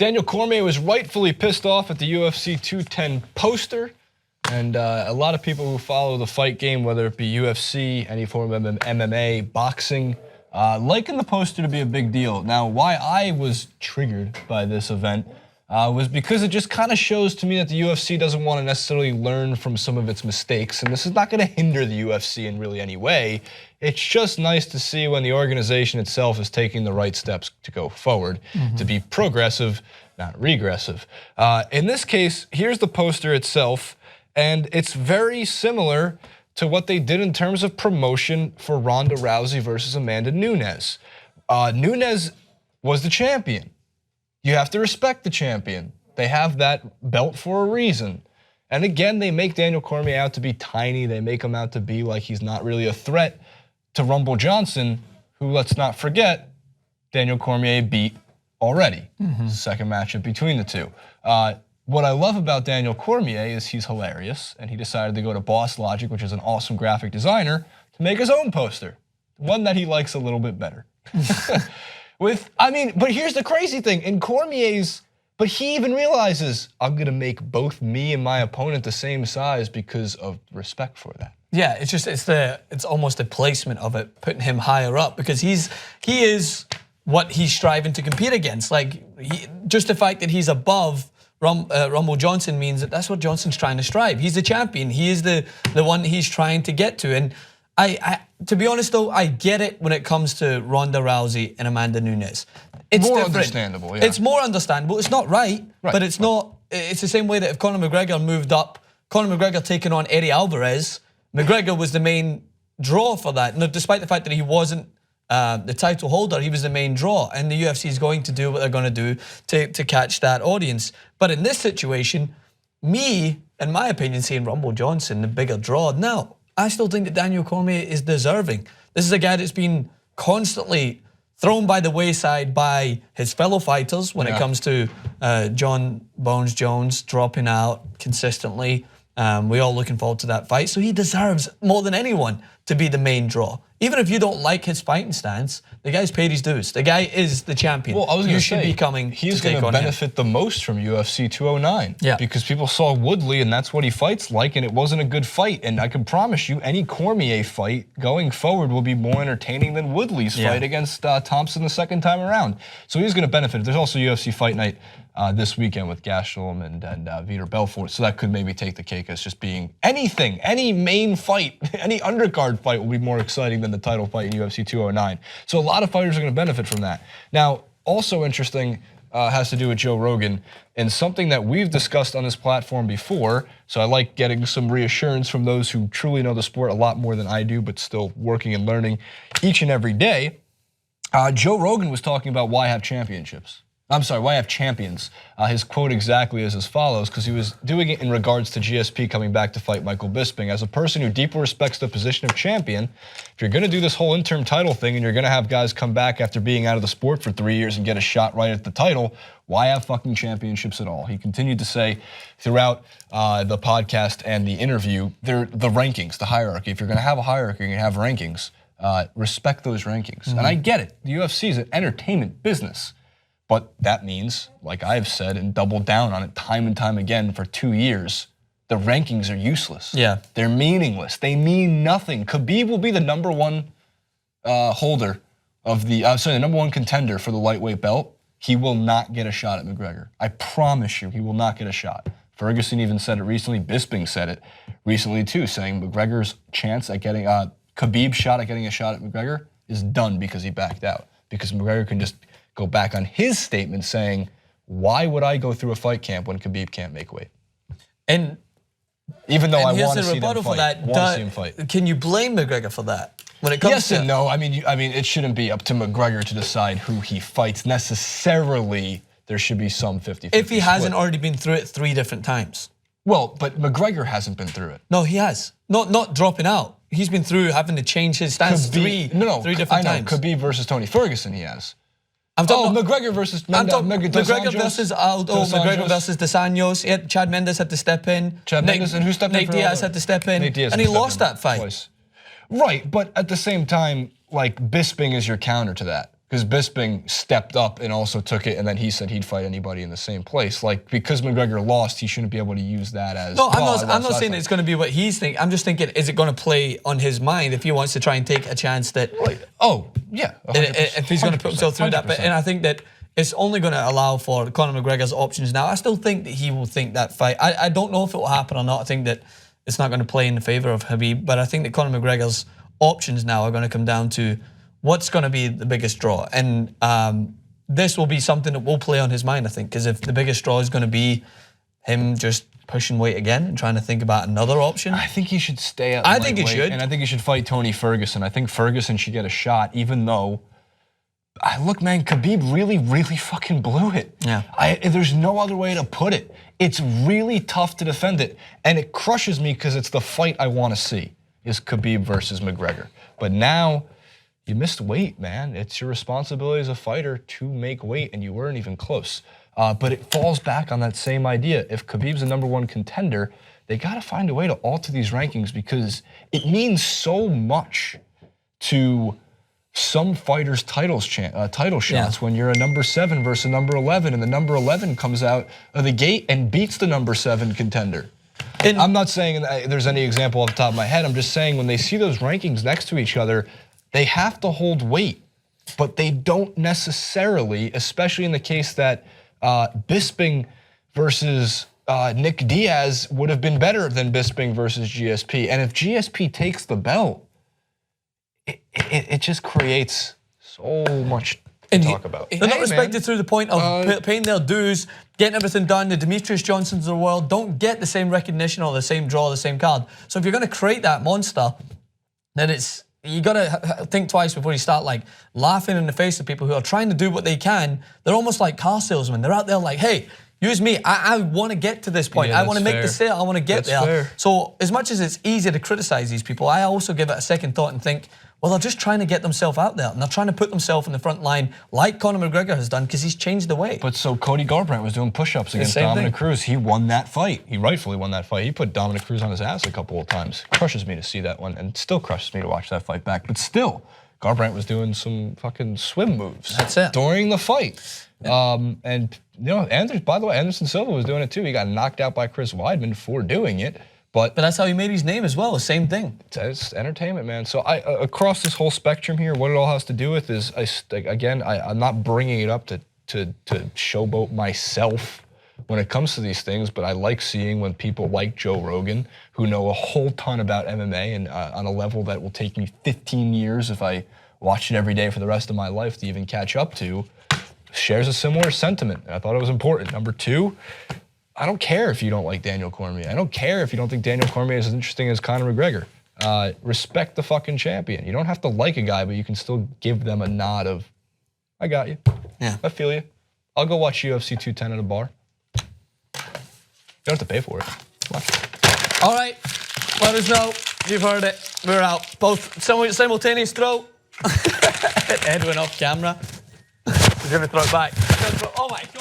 Daniel Cormier was rightfully pissed off at the UFC 210 poster. And a lot of people who follow the fight game, whether it be UFC, any form of MMA, boxing, liking the poster to be a big deal. Now, why I was triggered by this event was because it just kind of shows to me that the UFC doesn't want to necessarily learn from some of its mistakes. And this is not going to hinder the UFC in really any way. It's just nice to see when the organization itself is taking the right steps to go forward, to be progressive, not regressive. In this case, here's the poster itself. And it's very similar to what they did in terms of promotion for Ronda Rousey versus Amanda Nunes. Nunes was the champion. You have to respect the champion. They have that belt for a reason. And again, they make Daniel Cormier out to be tiny. They make him out to be like he's not really a threat to Rumble Johnson, who, let's not forget, Daniel Cormier beat already. Second matchup between the two. What I love about Daniel Cormier is he's hilarious, and he decided to go to Boss Logic, which is an awesome graphic designer, to make his own poster, one that he likes a little bit better. But here's the crazy thing, in Cormier's, but he even realizes, I'm gonna make both me and my opponent the same size because of respect for that. Yeah, it's almost a placement of it, putting him higher up, because he is what he's striving to compete against. Like, just the fact that he's above Rumble Johnson means that's what Johnson's trying to strive. He's the champion. He is the one he's trying to get to. And I to be honest though, I get it when it comes to Ronda Rousey and Amanda Nunes. It's more different. Understandable, yeah. It's more understandable. It's not right, but it's not. It's the same way that if Conor McGregor moved up, Conor McGregor taking on Eddie Alvarez, McGregor was the main draw for that. Now, despite the fact that he wasn't the title holder, he was the main draw, and the UFC is going to do what they're going to do to catch that audience. But in this situation, me, in my opinion, seeing Rumble Johnson the bigger draw. Now, I still think that Daniel Cormier is deserving. This is a guy that's been constantly thrown by the wayside by his fellow fighters when it comes to John Bones Jones dropping out consistently. We all looking forward to that fight. So he deserves more than anyone to be the main draw. Even if you don't like his fighting stance, the guy's paid his dues. The guy is the champion. Well, I was going to say, be coming. He's going to benefit the most from UFC 209. Yeah. Because people saw Woodley, and that's what he fights like, and it wasn't a good fight. And I can promise you, any Cormier fight going forward will be more entertaining than Woodley's fight against Thompson the second time around. So he's going to benefit. There's also UFC Fight Night this weekend with Gastelum and Vitor Belfort, so that could maybe take the cake as just being anything, any main fight, any undercard fight will be more exciting than the title fight in UFC 209. So a lot of fighters are going to benefit from that. Now, also interesting has to do with Joe Rogan, and something that we've discussed on this platform before, so I like getting some reassurance from those who truly know the sport a lot more than I do, but still working and learning each and every day. Joe Rogan was talking about why have championships. I'm sorry, why have champions? His quote exactly is as follows, because he was doing it in regards to GSP coming back to fight Michael Bisping. As a person who deeply respects the position of champion, if you're going to do this whole interim title thing and you're going to have guys come back after being out of the sport for 3 years and get a shot right at the title, why have fucking championships at all? He continued to say throughout the podcast and the interview, the rankings, the hierarchy. If you're going to have a hierarchy, you're going to have rankings. Respect those rankings. And I get it. The UFC is an entertainment business. But that means, like I've said and doubled down on it time and time again for 2 years, the rankings are useless. Yeah. They're meaningless. They mean nothing. Khabib will be the number one holder of the, the number one contender for the lightweight belt. He will not get a shot at McGregor. I promise you, he will not get a shot. Ferguson even said it recently. Bisping said it recently too, saying McGregor's chance at getting, Khabib's shot at getting a shot at McGregor is done because he backed out. Because McGregor can just go back on his statement saying, why would I go through a fight camp when Khabib can't make weight? And even though I want to see him fight. Can you blame McGregor for that? When it comes yes and no. I mean, it shouldn't be up to McGregor to decide who he fights necessarily. There should be some 50-50 if he hasn't split. already been through it 3 different times. Well, but McGregor hasn't been through it. No, he has. Not dropping out. He's been through having to change his stance three different times. Khabib versus Tony Ferguson, he has. I'm talking McGregor versus McGregor versus Aldo, McGregor versus Dos Anjos. Chad Mendes had to step in. And who stepped in? Nate Diaz had to step in, and he lost that fight. Twice. Right, but at the same time, like Bisping is your counter to that. because Bisping stepped up and also took it, and then he said he'd fight anybody in the same place. Like, because McGregor lost, he shouldn't be able to use that as. No, I'm not saying it's going to be what he's thinking. I'm just thinking, is it going to play on his mind if he wants to try and take a chance that? Oh yeah, if he's going to put himself through 100%. That. But and I think that it's only going to allow for Conor McGregor's options now. I still think that he will think that fight. I don't know if it will happen or not. I think that it's not going to play in the favor of Khabib, but I think that Conor McGregor's options now are going to come down to what's going to be the biggest draw. And this will be something that will play on his mind, I think, because if the biggest draw is going to be him just pushing weight again and trying to think about another option. I think he should stay at lightweight. I think he should. And I think he should fight Tony Ferguson. I think Ferguson should get a shot, even though, look, man, Khabib really, really fucking blew it. Yeah. There's no other way to put it. It's really tough to defend it. And it crushes me because it's the fight I want to see, is Khabib versus McGregor. But now, you missed weight, man. It's your responsibility as a fighter to make weight, and you weren't even close. But it falls back on that same idea. If Khabib's the #1 contender, they got to find a way to alter these rankings because it means so much to some fighters' title shots when you're a #7 versus a #11, and the #11 comes out of the gate and beats the #7 contender. And I'm not saying that there's any example off the top of my head. I'm just saying when they see those rankings next to each other, they have to hold weight, but they don't necessarily, especially in the case that Bisping versus Nick Diaz would have been better than Bisping versus GSP. And if GSP takes the belt, it just creates so much to talk about. They're not respected through the point of paying their dues, getting everything done. The Demetrius Johnsons of the world don't get the same recognition or the same draw, the same card. So if you're going to create that monster, then you got to think twice before you start like laughing in the face of people who are trying to do what they can. They're almost like car salesmen. They're out there like, hey, use me. I want to get to this point. Yeah, I want to make the sale. I want to get there. Fair. So as much as it's easy to criticize these people, I also give it a second thought and think, well, they're just trying to get themselves out there. And they're trying to put themselves in the front line like Conor McGregor has done because he's changed the way. But so Cody Garbrandt was doing push-ups against Dominic Cruz. He won that fight. He rightfully won that fight. He put Dominic Cruz on his ass a couple of times. Crushes me to see that one, and still crushes me to watch that fight back. But still, Garbrandt was doing some fucking swim moves. That's it. During the fight. And, you know, by the way, Anderson Silva was doing it too. He got knocked out by Chris Weidman for doing it. But that's how he made his name as well, the same thing. It's entertainment, man. So across this whole spectrum here, what it all has to do with is, I'm not bringing it up to showboat myself when it comes to these things, but I like seeing when people like Joe Rogan, who know a whole ton about MMA and on a level that will take me 15 years if I watch it every day for the rest of my life to even catch up to, shares a similar sentiment. And I thought it was important. Number two, I don't care if you don't like Daniel Cormier. I don't care if you don't think Daniel Cormier is as interesting as Conor McGregor. Respect the fucking champion. You don't have to like a guy, but you can still give them a nod of, I got you. Yeah. I feel you. I'll go watch UFC 210 at a bar. You don't have to pay for it. Watch it. All right. Let us know. You've heard it. We're out. Both simultaneous throw. Edwin off camera. He's going to throw it back. Oh my God.